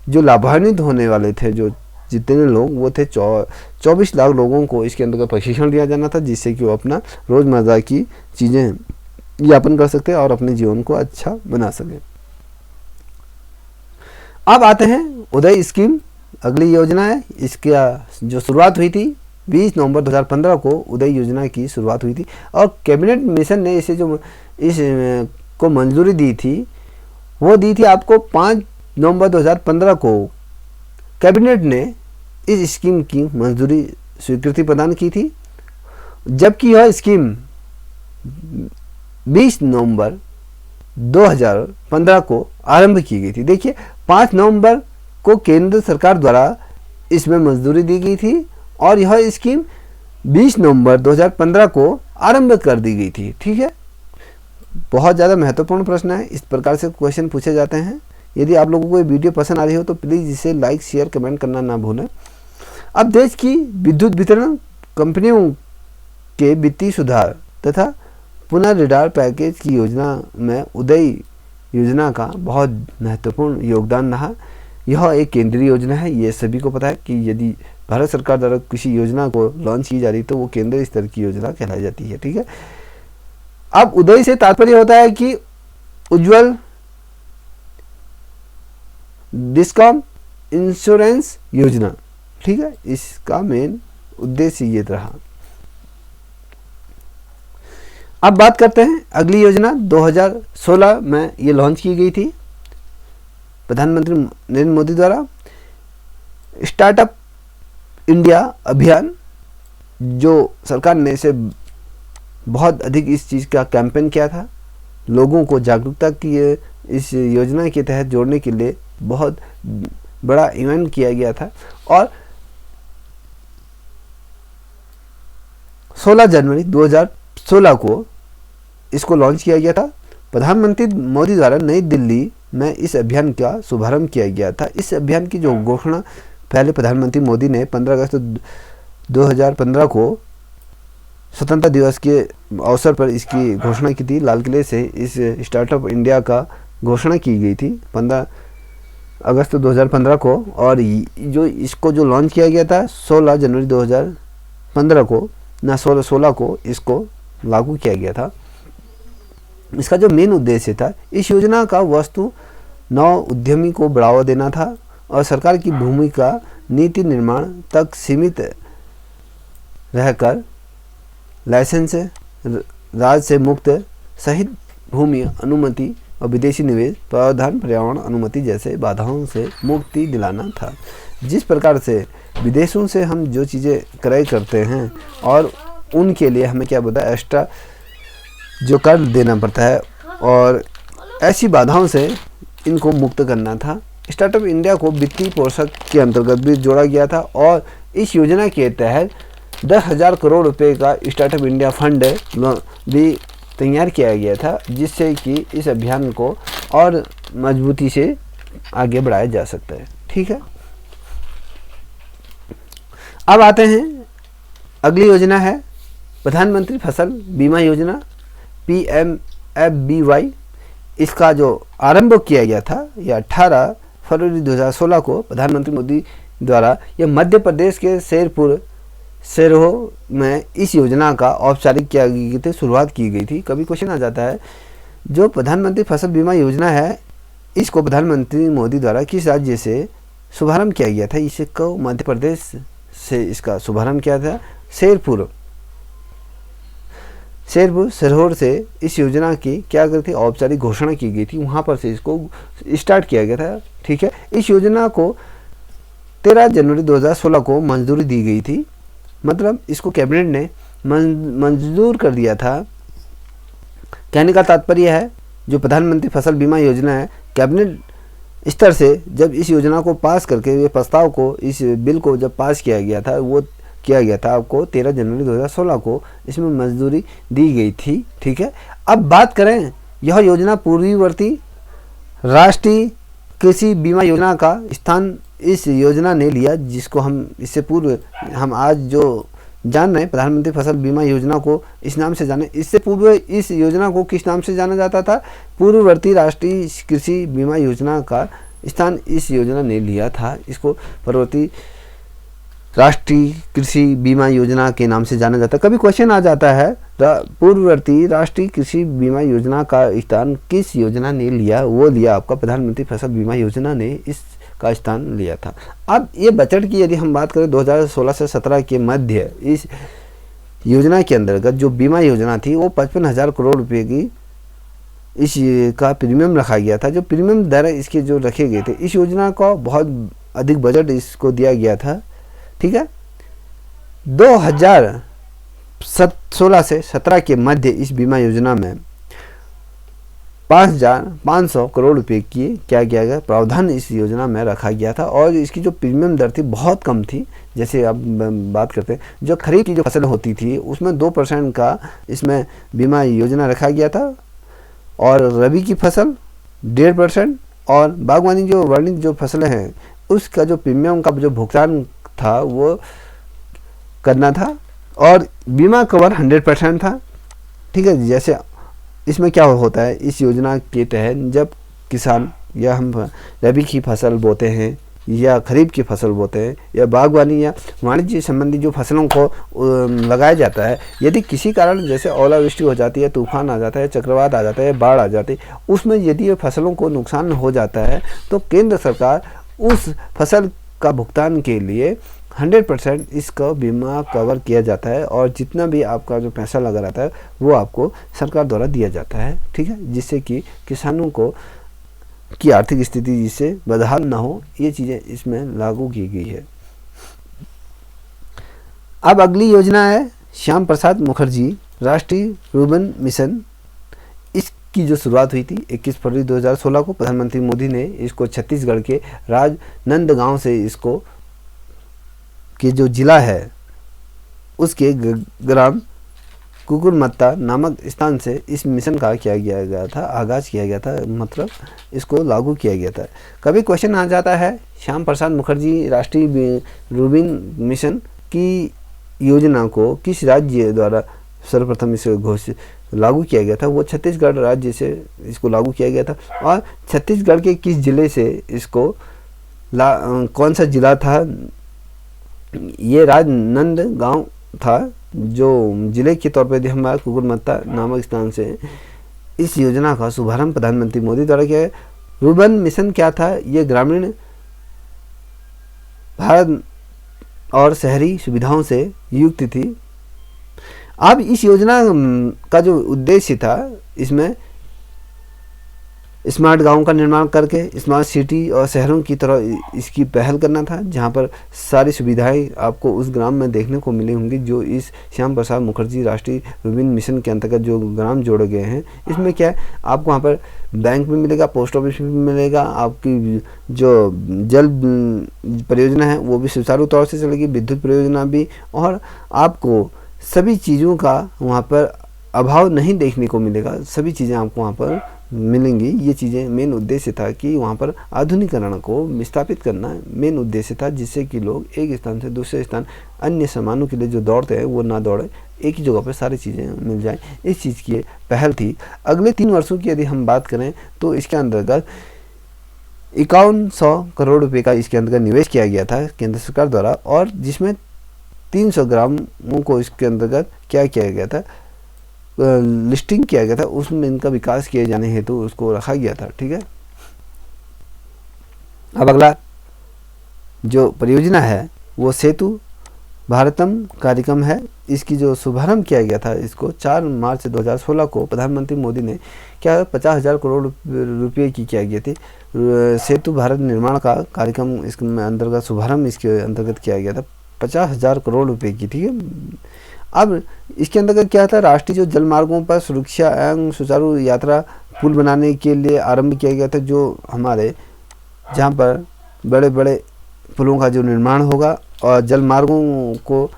जो लाभान्वित होने वाले थे जो जितने लोग वो थे 24 लाख लोगों को इसके अंतर्गत प्रशिक्षण दिया जाना था जिससे कि वो अपना रोज़मर्रा की चीज़ें यापन कर सकते हैं और अपने जीवन को अच्छा बना सके। अब आते हैं उदय स्कीम, अगली योजना है। इसका जो शुरुआत हुई थी 20 नवंबर 2015 को उदय योजना की शुरुआत हुई थी और कैबिनेट मिशन ने इसे जो को मंजूरी दी थी वो दी थी आपको 5 नवंबर 2015 को। कैबिनेट ने इस स्कीम की मंजूरी स्वीकृति प्रदान की थी जबकि यह स्कीम 20 नवंबर 2015 को आरंभ की गई थी। देखिए 5 नवंबर को केंद्र सरकार द्वारा इसमें मंजूरी दी गई थी और यह स्कीम 20 नवंबर 2015 को आरंभ कर दी गई थी, ठीक है। बहुत ज़्यादा महत्वपूर्ण प्रश्न है, इस प्रकार से क्वेश्चन पूछे जाते हैं यदि आप लोगों को ये वीडियो पसंद आ रही हो तो प्लीज़ इसे लाइक शेयर कमेंट करना ना भूलें। अब देश की विद्युत वितरण कंपनियों के वित्तीय सुधार तथा पुनर्निर्माण पैकेज की योजना में उदय योजना का बहुत महत्वपूर्ण योगदान रहा। यह एक केंद्रीय योजना है, ये सभी को पता है कि यदि भारत सरकार द्वारा किसी योजना को लॉन्च की जा रही तो वो केंद्रीय स्तर की योजना कहलाई जाती है। ठीक है, अब उदय से तात्पर्य होता है कि उज्ज्वल डिस्कॉम इंश्योरेंस योजना। ठीक है, इसका मेन उद्देश्य ये रहा। अब बात करते हैं अगली योजना 2016 में ये लॉन्च की गई थी प्रधानमंत्री नरेंद्र मोदी द्वारा, स्टार्टअप इंडिया अभियान, जो सरकार ने इसे बहुत अधिक इस चीज़ का कैंपेन किया था, लोगों को जागरूकता की इस योजना के तहत जोड़ने के लिए बहुत बड़ा इवेंट किया गया था। और 16 जनवरी 2016 को इसको लॉन्च किया गया था। प्रधानमंत्री मोदी द्वारा नई दिल्ली में इस अभियान का शुभारंभ किया गया था। इस अभियान की जो घोषणा पहले प्रधानमंत्री मोदी ने 15 अगस्त 2015 को स्वतंत्रता दिवस के अवसर पर इसकी घोषणा की थी। लाल किले से इस स्टार्टअप इंडिया का घोषणा की गई थी 15 अगस्त 2015 को, और जो इसको जो लॉन्च किया गया था 16 जनवरी 2015 को ना 16 को इसको लागू किया गया था। इसका जो मेन उद्देश्य था, इस योजना का वस्तु नव उद्यमी को बढ़ावा देना था और सरकार की भूमिका नीति निर्माण तक सीमित रहकर लाइसेंस राज से मुक्त सहित भूमि अनुमति और विदेशी निवेश प्रावधान पर्यावरण अनुमति जैसे बाधाओं से मुक्ति दिलाना था। जिस प्रकार से विदेशों से हम जो चीज़ें क्रय करते हैं और उनके लिए हमें क्या बताया एक्स्ट्रा जो कर देना पड़ता है, और ऐसी बाधाओं से इनको मुक्त करना था। स्टार्टअप इंडिया को वित्तीय पोषक के अंतर्गत भी जोड़ा गया था और इस योजना के तहत 10,000 करोड़ रुपए का स्टार्टअप इंडिया फंड भी तैयार किया गया था, जिससे कि इस अभियान को और मजबूती से आगे बढ़ाया जा सकता है। ठीक है, अब आते हैं अगली योजना है प्रधानमंत्री फसल बीमा योजना PMFBY। इसका जो आरंभ किया गया था यह 18 फरवरी 2016 को प्रधानमंत्री मोदी द्वारा यह मध्य प्रदेश के शेरहो में इस योजना का औपचारिक किया गई थी, शुरुआत की गई थी। कभी क्वेश्चन आ जाता है, जो प्रधानमंत्री फसल बीमा योजना है इसको प्रधानमंत्री मोदी द्वारा किस राज्य से शुभारंभ किया गया था? इसको मध्य प्रदेश से इसका शुभारंभ किया था। शेरहोर से इस योजना की क्या गई थी, औपचारिक घोषणा की गई थी, वहाँ पर से इसको स्टार्ट किया गया था। ठीक है, इस योजना को 13 जनवरी 2016 को मंजूरी दी गई थी, मतलब इसको कैबिनेट ने मंजूर कर दिया था। कहने का तात्पर्य है जो प्रधानमंत्री फसल बीमा योजना है, कैबिनेट स्तर से जब इस योजना को पास करके ये प्रस्ताव को इस बिल को जब पास किया गया था, वो किया गया था आपको 13 जनवरी 2016 को इसमें मंजूरी दी गई थी। ठीक है, अब बात करें, यह योजना पूर्ववर्ती राष्ट्रीय कृषि बीमा योजना का स्थान इस योजना ने लिया, जिसको हम इससे पूर्व हम आज जो जान रहे हैं प्रधानमंत्री फसल बीमा योजना को इस नाम से जाने। इससे पूर्व इस योजना को किस नाम से जाना जाता था? पूर्ववर्ती राष्ट्रीय कृषि बीमा योजना का स्थान इस योजना ने लिया था। इसको पूर्ववर्ती राष्ट्रीय कृषि बीमा योजना के नाम से जाना जाता है। कभी क्वेश्चन आ जाता है पूर्ववर्ती राष्ट्रीय कृषि बीमा योजना का स्थान किस योजना ने लिया? वो लिया आपका प्रधानमंत्री फसल बीमा योजना ने इसका स्थान लिया था। अब ये बजट की यदि हम बात करें 2016 से 17 के मध्य इस योजना के अंतर्गत जो बीमा योजना थी वो 55,000 करोड़ रुपए की इसका प्रीमियम रखा गया था। जो प्रीमियम दर इसके जो रखे गए थे, इस योजना का बहुत अधिक बजट इसको दिया गया था। ठीक है, 2016 से 17 के मध्य इस बीमा योजना में 5,500 करोड़ रुपए की क्या किया गया प्रावधान इस योजना में रखा गया था, और इसकी जो प्रीमियम दर थी बहुत कम थी। जैसे अब बात करते हैं, जो खरीफ की जो फसल होती थी उसमें 2% का इसमें बीमा योजना रखा गया था, और रबी की फसल 1.5% और बागवानी जो वर्णित जो फसलें हैं उसका जो प्रीमियम का जो भुगतान था वो करना था और बीमा कवर 100% था। ठीक है, जैसे इसमें क्या होता है, इस योजना के तहत जब किसान या हम रबी की फसल बोते हैं या खरीफ की फसल बोते हैं या बागवानी या वाणिज्य संबंधी जो फसलों को लगाया जाता है, यदि किसी कारण जैसे ओलावृष्टि हो जाती है, तूफान आ जाता है, चक्रवात आ जाता है, बाढ़ आ जाती है, उसमें यदि ये फसलों को नुकसान हो जाता है तो केंद्र सरकार उस फसल का भुगतान के लिए 100% इसका बीमा कवर किया जाता है और जितना भी आपका जो पैसा लगा रहता है वो आपको सरकार द्वारा दिया जाता है। ठीक है, जिससे कि किसानों को की आर्थिक स्थिति जिससे बदहाल ना हो, ये चीज़ें इसमें लागू की गई है। अब अगली योजना है श्याम प्रसाद मुखर्जी राष्ट्रीय रुर्बन मिशन। इसकी जो शुरुआत हुई थी 21 फरवरी 2016 को प्रधानमंत्री मोदी ने इसको छत्तीसगढ़ के राजनांदगांव से इसको के जो जिला है उसके ग्राम कुकुरमत्ता नामक स्थान से इस मिशन का किया गया था, आगाज़ किया गया था, मतलब इसको लागू किया गया था। कभी क्वेश्चन आ जाता है श्याम प्रसाद मुखर्जी राष्ट्रीय रुर्बन मिशन की योजना को किस राज्य द्वारा सर्वप्रथम इसे घोषित लागू किया गया था, वो छत्तीसगढ़ राज्य से इसको लागू किया गया था। और छत्तीसगढ़ के किस जिले से इसको कौन सा जिला था, ये राजनांदगांव था, जो जिले के तौर पर हम कुकुरमत्ता नामक स्थान से इस योजना का शुभारंभ प्रधानमंत्री मोदी द्वारा किया है। रुर्बन मिशन क्या था, ये ग्रामीण भारत और शहरी सुविधाओं से युक्त थी। अब इस योजना का जो उद्देश्य था, इसमें स्मार्ट गांव का निर्माण करके स्मार्ट सिटी और शहरों की तरह इसकी पहल करना था, जहां पर सारी सुविधाएं आपको उस ग्राम में देखने को मिली होंगी जो इस श्याम प्रसाद मुखर्जी राष्ट्रीय रुर्बन मिशन के अंतर्गत जो ग्राम जोड़े गए हैं। इसमें क्या है, आपको वहाँ पर बैंक भी मिलेगा, पोस्ट ऑफिस भी मिलेगा, आपकी जो जल परियोजना है वो भी सुचारू तौर से चलेगी, विद्युत परियोजना भी, और आपको सभी चीज़ों का वहाँ पर अभाव नहीं देखने को मिलेगा, सभी चीज़ें आपको वहाँ पर मिलेंगी। ये चीज़ें मेन उद्देश्य था कि वहाँ पर आधुनिकीकरण को विस्थापित करना मेन उद्देश्य था, जिससे कि लोग एक स्थान से दूसरे स्थान अन्य सामानों के लिए जो दौड़ते हैं वो ना दौड़े, एक ही जगह पर सारी चीज़ें मिल जाएं। इस चीज़ की पहल थी। अगले 3 वर्षों की यदि हम बात करें तो इसके अंतर्गत 5100 करोड़ रुपये का इसके अंतर्गत निवेश किया गया था केंद्र सरकार द्वारा, और जिसमें 300 ग्रामों को इसके अंतर्गत क्या किया गया था, लिस्टिंग किया गया था, उसमें इनका विकास किए जाने हेतु उसको रखा गया था। ठीक है, अब अगला जो परियोजना है वो सेतु भारतम कार्यक्रम है। इसकी जो शुभारंभ किया गया था, इसको 4 मार्च 2016 को प्रधानमंत्री मोदी ने क्या 50,000 करोड़ रुपये की किया गया थी सेतु भारत निर्माण का कार्यक्रम, इसके अंतर्गत शुभारंभ इसके अंतर्गत किया गया था 50,000 करोड़ रुपये की। ठीक है, अब इसके अंतर्गत क्या था, राष्ट्रीय जो जल मार्गों पर सुरक्षा एवं सुचारू यात्रा पुल बनाने के लिए आरंभ किया गया था, जो हमारे जहाँ पर बड़े बड़े पुलों का जो निर्माण होगा और जल मार्गों को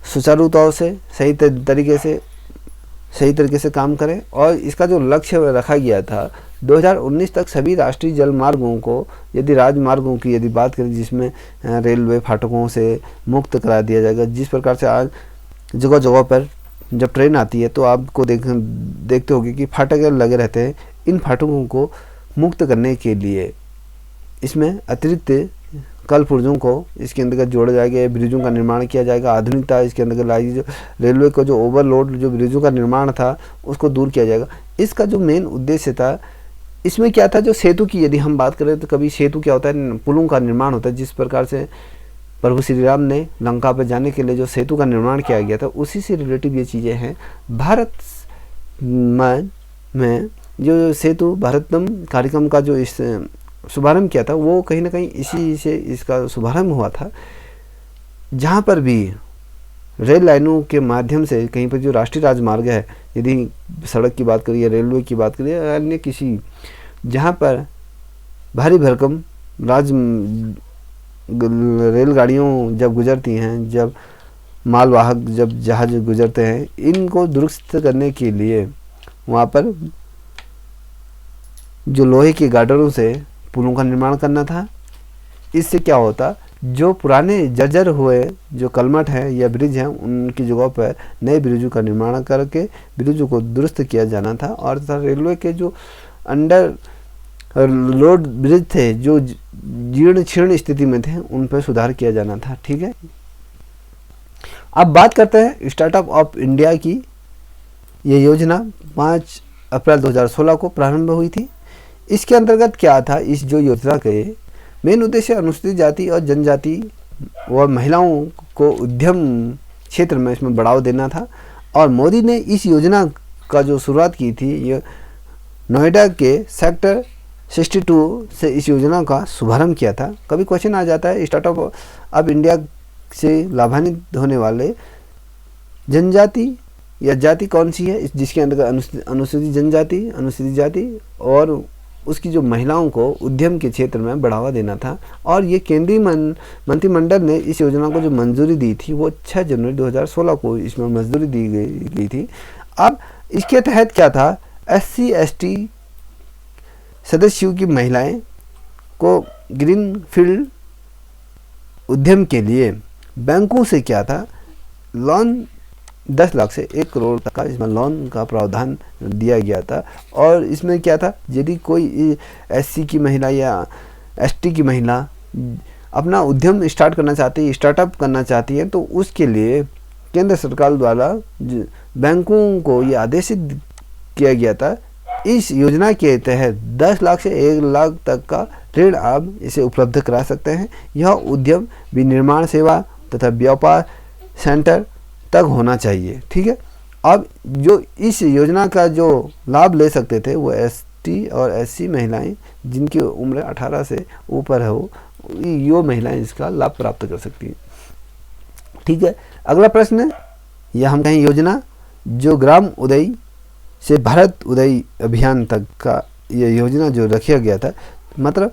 सुचारू तौर से सही तरीके से काम करें। और इसका जो लक्ष्य रखा गया था 2019 तक सभी राष्ट्रीय जल मार्गों को, यदि राजमार्गों की यदि बात करें, जिसमें रेलवे फाटकों से मुक्त करा दिया जाएगा। जिस प्रकार से आज जगह जगह पर जब ट्रेन आती है तो आपको देखते होंगे कि फाटक लगे रहते हैं, इन फाटकों को मुक्त करने के लिए इसमें अतिरिक्त कल पुर्जों को इसके अंतर्गत जोड़ा जाएगा, ब्रिजों का निर्माण किया जाएगा, आधुनिकता इसके अंतर्गत लाएगी, जो रेलवे को जो ओवरलोड जो ब्रिजों का निर्माण था उसको दूर किया जाएगा। इसका जो मेन उद्देश्य था, इसमें क्या था, जो सेतु की यदि हम बात करें तो कभी सेतु क्या होता है, पुलों का निर्माण होता है। जिस प्रकार से प्रभु श्री राम ने लंका पर जाने के लिए जो सेतु का निर्माण किया गया था, उसी से रिलेटिव ये चीज़ें हैं। भारत में जो सेतु भारतम कार्यक्रम का जो इस शुभारंभ किया था, वो कहीं ना कहीं इसी से इसका शुभारंभ हुआ था, जहाँ पर भी रेल लाइनों के माध्यम से कहीं पर जो राष्ट्रीय राजमार्ग है, यदि सड़क की बात करिए, रेलवे की बात करिए, अन्य किसी जहाँ पर भारी भरकम रेलगाड़ियों जब गुजरती हैं, जब मालवाहक जब जहाज गुजरते हैं, इनको दुरुस्त करने के लिए वहाँ पर जो लोहे के गार्डरों से पुलों का निर्माण करना था। इससे क्या होता, जो पुराने जर्जर हुए जो कलमट हैं या ब्रिज हैं उनकी जगह पर नए ब्रिजों का निर्माण करके ब्रिजों को दुरुस्त किया जाना था। और तथा रेलवे के जो अंडर लोड ब्रिज थे जो जीर्ण शीर्ण स्थिति में थे उन पर सुधार किया जाना था। ठीक है, अब बात करते हैं स्टार्टअप ऑफ इंडिया की। ये योजना 5 अप्रैल 2016 को प्रारंभ हुई थी। इसके अंतर्गत क्या था, इस जो योजना के मेन उद्देश्य अनुसूचित जाति और जनजाति व महिलाओं को उद्यम क्षेत्र में इसमें बढ़ावा देना था। और मोदी ने इस योजना का जो शुरुआत की थी, ये नोएडा के सेक्टर 62 से इस योजना का शुभारंभ किया था। कभी क्वेश्चन आ जाता है स्टार्टअप अब इंडिया से लाभान्वित होने वाले जनजाति या जाति कौन सी है, जिसके अंतर्गत अनुसूचित जनजाति, अनुसूचित जाति और उसकी जो महिलाओं को उद्यम के क्षेत्र में बढ़ावा देना था। और ये केंद्रीय मंत्रिमंडल ने इस योजना को जो मंजूरी दी थी वो 6 जनवरी 2016 को इसमें मंजूरी दी गई थी। अब इसके तहत क्या था, SC ST सदस्यों की महिलाएं को ग्रीन फील्ड उद्यम के लिए बैंकों से क्या था, लोन 10 लाख से 1 करोड़ तक का इसमें लोन का प्रावधान दिया गया था। और इसमें क्या था, यदि कोई SC की महिला या ST की महिला अपना उद्यम स्टार्ट करना चाहती है, स्टार्टअप करना चाहती है, तो उसके लिए केंद्र सरकार द्वारा बैंकों को ये आदेशित किया गया था, इस योजना के तहत 10 लाख से 1 लाख तक का ऋण आप इसे उपलब्ध करा सकते हैं। यह उद्यम विनिर्माण सेवा तथा व्यापार सेंटर तक होना चाहिए। ठीक है, अब जो इस योजना का जो लाभ ले सकते थे वो ST और SC महिलाएं जिनकी उम्र 18 से ऊपर हो, यो महिलाएं इसका लाभ प्राप्त कर सकती हैं। ठीक है, अगला प्रश्न है, यह हम कहें योजना जो ग्राम उदय से भारत उदय अभियान तक का ये योजना जो रखा गया था, मतलब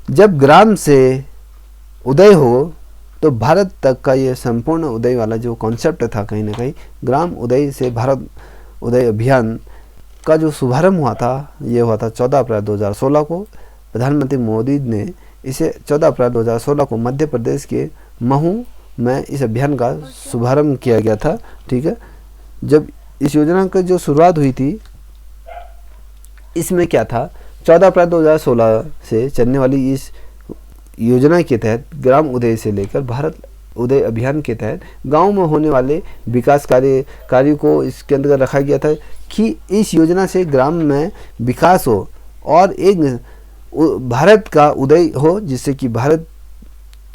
जब ग्राम से उदय हो तो भारत तक का ये संपूर्ण उदय वाला जो कॉन्सेप्ट था, कहीं ना कहीं ग्राम उदय से भारत उदय अभियान का जो शुभारंभ हुआ था, ये हुआ था 14 अप्रैल 2016 को। प्रधानमंत्री मोदी ने इसे 14 अप्रैल 2016 को मध्य प्रदेश के महू में इस अभियान का शुभारंभ किया गया था। ठीक है, जब इस योजना की जो शुरुआत हुई थी, इसमें क्या था, 14 अप्रैल 2016 से चलने वाली इस योजना के तहत ग्राम उदय से लेकर भारत उदय अभियान के तहत गांव में होने वाले विकास कार्यों को इसके अंतर्गत रखा गया था कि इस योजना से ग्राम में विकास हो और एक भारत का उदय हो, जिससे कि भारत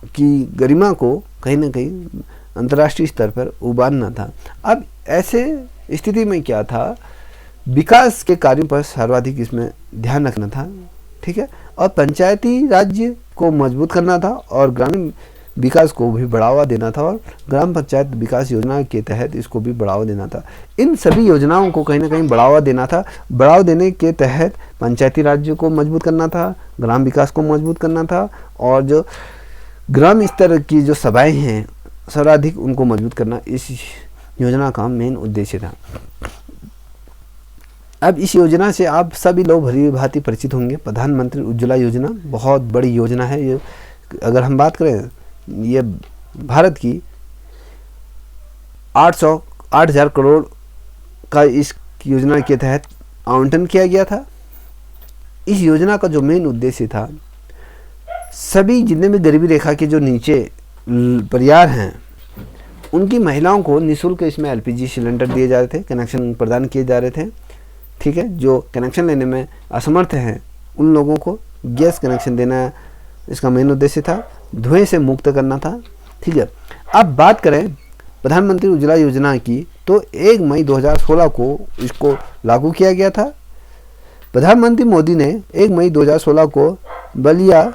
की गरिमा को कहीं ना कहीं अंतर्राष्ट्रीय स्तर पर उबारना था। अब ऐसे स्थिति में क्या था, विकास के कार्यों पर सर्वाधिक इसमें ध्यान रखना था। ठीक है, और पंचायती राज्य को मजबूत करना था और ग्रामीण विकास को भी बढ़ावा देना था और ग्राम पंचायत विकास योजना के तहत इसको भी बढ़ावा देना था। इन सभी योजनाओं को कहीं ना कहीं बढ़ावा देना था। बढ़ावा देने के तहत पंचायती राज्य को मजबूत करना था, ग्राम विकास को मजबूत करना था और जो ग्राम स्तर की जो सभाएं हैं सर्वाधिक उनको मजबूत करना इस योजना का मेन उद्देश्य था। अब इस योजना से आप सभी लोग भली भांति परिचित होंगे। प्रधानमंत्री उज्ज्वला योजना बहुत बड़ी योजना है। ये अगर हम बात करें, ये भारत की 8,000 करोड़ का इस योजना के तहत आवंटन किया गया था। इस योजना का जो मेन उद्देश्य था, सभी जितने भी गरीबी रेखा के जो नीचे परिवार हैं उनकी महिलाओं को निःशुल्क इसमें LPG सिलेंडर दिए जा रहे थे, कनेक्शन प्रदान किए जा रहे थे। ठीक है, जो कनेक्शन लेने में असमर्थ हैं उन लोगों को गैस कनेक्शन देना इसका मेन उद्देश्य था। धुएं से मुक्त करना था। ठीक है, अब बात करें प्रधानमंत्री उज्ज्वला योजना की, तो 1 मई 2016 को इसको लागू किया गया था। प्रधानमंत्री मोदी ने 1 मई 2016 को बलिया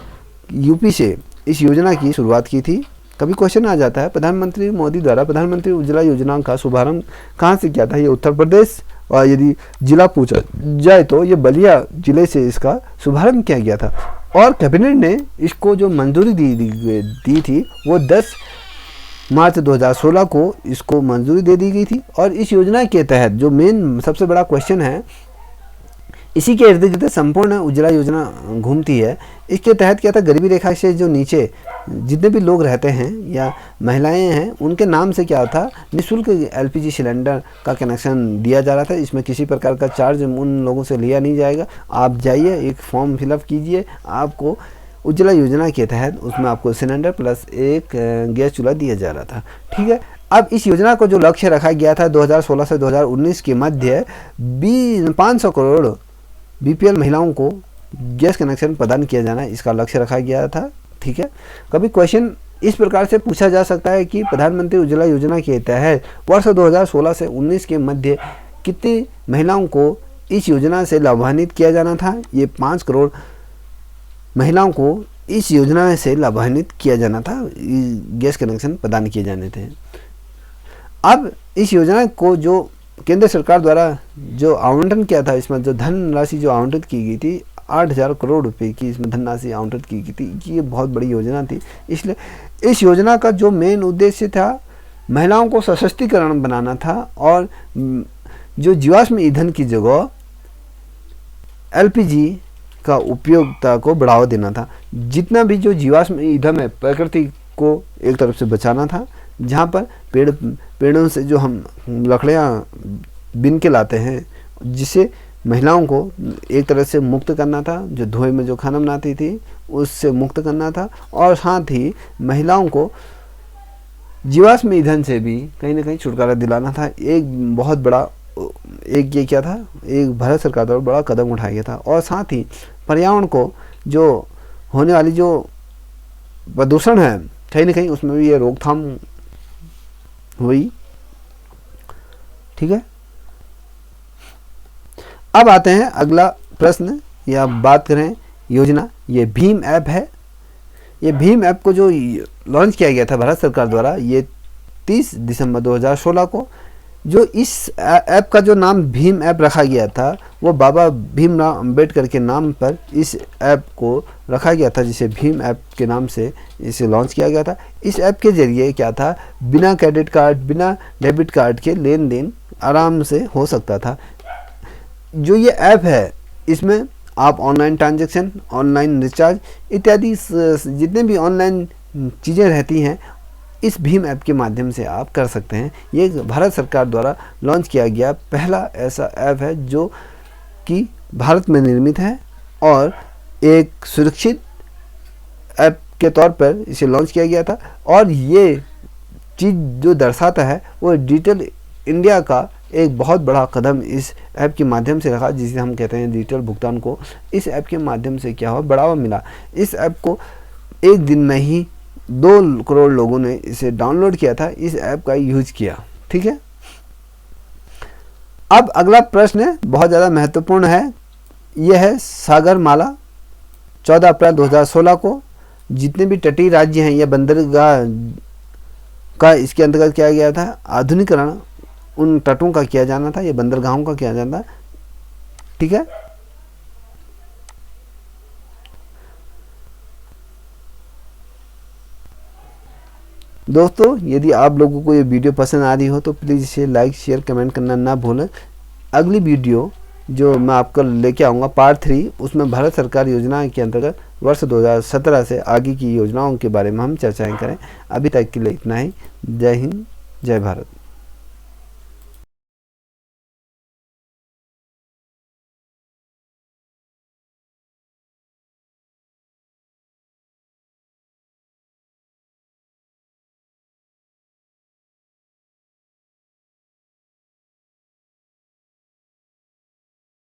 UP से इस योजना की शुरुआत की थी। कभी क्वेश्चन आ जाता है, प्रधानमंत्री मोदी द्वारा प्रधानमंत्री उज्ज्वला योजना का शुभारंभ कहाँ से किया था? ये उत्तर प्रदेश, और यदि जिला पूछा जाए तो ये बलिया जिले से इसका शुभारंभ किया गया था। और कैबिनेट ने इसको जो मंजूरी दी थी वो 10 मार्च 2016 को इसको मंजूरी दे दी गई थी। और इस योजना के तहत जो मेन सबसे बड़ा क्वेश्चन है, इसी के इर्द गिर्द संपूर्ण उज्ज्वला योजना घूमती है। इसके तहत क्या था, गरीबी रेखा से जो नीचे जितने भी लोग रहते हैं या महिलाएं हैं, उनके नाम से क्या था, निःशुल्क एलपीजी सिलेंडर का कनेक्शन दिया जा रहा था। इसमें किसी प्रकार का चार्ज उन लोगों से लिया नहीं जाएगा। आप जाइए, एक फॉर्म फिलअप कीजिए, आपको उज्ज्वला योजना के तहत उसमें आपको सिलेंडर प्लस एक गैस चूल्हा दिया जा रहा था। ठीक है। अब इस योजना को जो लक्ष्य रखा गया था 2016 से 2019 के मध्य 500 करोड़ बीपीएल महिलाओं को गैस कनेक्शन प्रदान किया जाना, इसका लक्ष्य रखा गया था। ठीक है। कभी क्वेश्चन इस प्रकार से पूछा जा सकता है कि प्रधानमंत्री उज्ज्वला योजना के तहत वर्ष 2016 से 19 के मध्य कितनी महिलाओं को इस योजना से लाभान्वित किया जाना था। ये 5 करोड़ महिलाओं को इस योजना से लाभान्वित किया जाना था, गैस कनेक्शन प्रदान किए जाने थे। अब इस योजना को जो केंद्र सरकार द्वारा जो आवंटन किया था, इसमें जो धनराशि जो आवंटित की गई थी 8,000 करोड़ रुपए की इसमें धनराशि आवंटित की गई थी। ये बहुत बड़ी योजना थी। इसलिए इस योजना का जो मेन उद्देश्य था, महिलाओं को सशक्तिकरण बनाना था और जो जीवाश्म ईंधन की जगह एलपीजी का उपयोगिता को बढ़ावा देना था। जितना भी जो जीवाश्म ईंधन है, प्रकृति को एक तरफ से बचाना था। जहाँ पर पेड़ों से जो हम लकड़ियाँ बिन के लाते हैं, जिसे महिलाओं को एक तरह से मुक्त करना था, जो धुएं में जो खाना बनाती थी उससे मुक्त करना था, और साथ ही महिलाओं को जीवाश्म ईंधन से भी कहीं ना कहीं छुटकारा दिलाना था। एक बहुत बड़ा एक ये क्या था, एक भारत सरकार द्वारा बड़ा कदम उठाया गया था। और साथ ही पर्यावरण को जो होने वाली जो प्रदूषण है, कहीं ना कहीं उसमें भी ये रोकथाम हुई। ठीक है। अब आते हैं अगला प्रश्न या बात करें योजना। ये भीम ऐप है। ये भीम ऐप को जो लॉन्च किया गया था भारत सरकार द्वारा, ये 30 दिसंबर 2016 को। जो इस ऐप का जो नाम भीम ऐप रखा गया था, वो बाबा भीमराव अंबेडकर के नाम पर इस ऐप को रखा गया था, जिसे भीम ऐप के नाम से इसे लॉन्च किया गया था। इस ऐप के जरिए क्या था, बिना क्रेडिट कार्ड, बिना डेबिट कार्ड के लेन देन आराम से हो सकता था। जो ये ऐप है, इसमें आप ऑनलाइन ट्रांजैक्शन, ऑनलाइन रिचार्ज इत्यादि जितने भी ऑनलाइन चीज़ें रहती हैं, इस भीम ऐप के माध्यम से आप कर सकते हैं। ये भारत सरकार द्वारा लॉन्च किया गया पहला ऐसा ऐप है जो कि भारत में निर्मित है और एक सुरक्षित ऐप के तौर पर इसे लॉन्च किया गया था। और ये चीज़ जो दर्शाता है वो डिजिटल इंडिया का एक बहुत बड़ा कदम इस ऐप के माध्यम से रखा, जिसे हम कहते हैं डिजिटल भुगतान को। इस ऐप के माध्यम से क्या हुआ, बढ़ावा मिला। इस ऐप को एक दिन में ही 2 करोड़ लोगों ने इसे डाउनलोड किया था, इस ऐप का यूज किया। ठीक है। अब अगला प्रश्न बहुत ज़्यादा महत्वपूर्ण है। यह है सागरमाला। 14 अप्रैल 2016 को जितने भी तटीय राज्य हैं या बंदरगाह का इसके अंतर्गत किया गया था। आधुनिकीकरण उन तटों का किया जाना था, या बंदरगाहों का किया जाना था। ठीक है। दोस्तों, यदि आप लोगों को ये वीडियो पसंद आ रही हो तो प्लीज़ इसे लाइक, शेयर, कमेंट करना ना भूलें। अगली वीडियो जो मैं आपको लेके आऊँगा पार्ट 3, उसमें भारत सरकार योजना के अंतर्गत वर्ष 2017 से आगे की योजनाओं के बारे में हम चर्चाएं करें। अभी तक के लिए इतना ही। जय हिंद, जय भारत।